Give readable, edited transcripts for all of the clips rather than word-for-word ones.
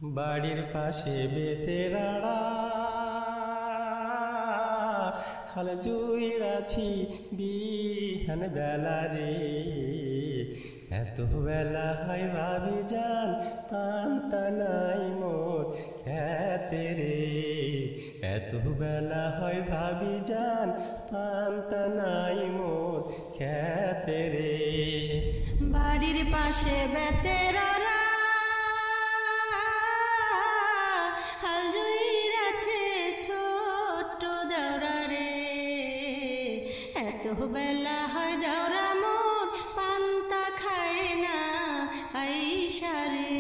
বাড়ির পাশে বেতেরাড়া হাল জুইরাছি বিহান বেলা রে। এত বেলা হয় ভাবি যান পান্তা নাই মোর খেতে রে। এত বেলা হয় ভাবি যান পান্তা নাই মোর খেতে রে। বাড়ির পাশে বেতেরাড়া হাল জুইরাছে ছোট্ট দেওরা রে। এত বেলা হয় দেওরা মোর পান্তা খায় না আইসা রে।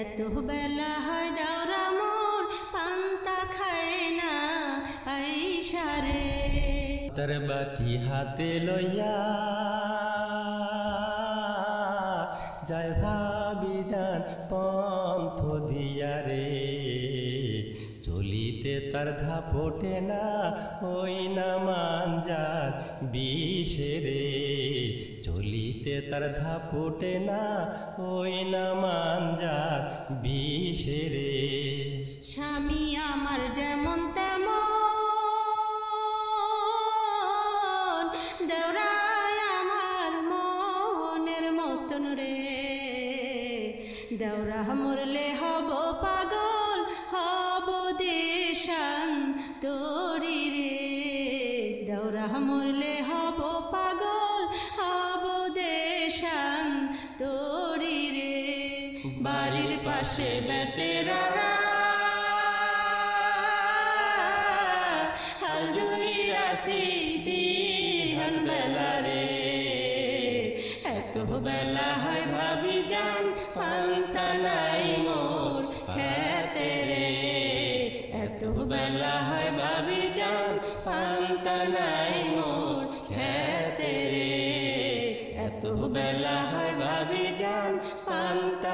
এত বেলা হয় দেওরা মোর পান্তা খায় না আইসা রে। তার বাটি হাতে লইয়া যায় ভাবি যান পন্থ দিয়া রে। চলিতে তার ধাপ ওঠে না ওই না মানজাত বিষে রে। চলিতে তার ধাপ ওঠে না ওই না মানজাত বিষে রে। স্বামী আমার যেমন তেমন দেওরাই আমার মনের মতন রে। দেওরা মরলে হব পাগল হব দেশান্তরি রে। দেওরা মরলে হব পাগল হব দেশান্তরি রে। বাড়ির পাশে বেতেরাড়া হাল জুইরাছি বিহান বেলা রে। এত বেলা হয় ভাবি যান পান্তা নাই মোর খেতে রে। এত বেলা হয় ভাবি যান পান্তা নাই মোর খেতে রে। এত বেলা হয় ভাবি যান পান্তা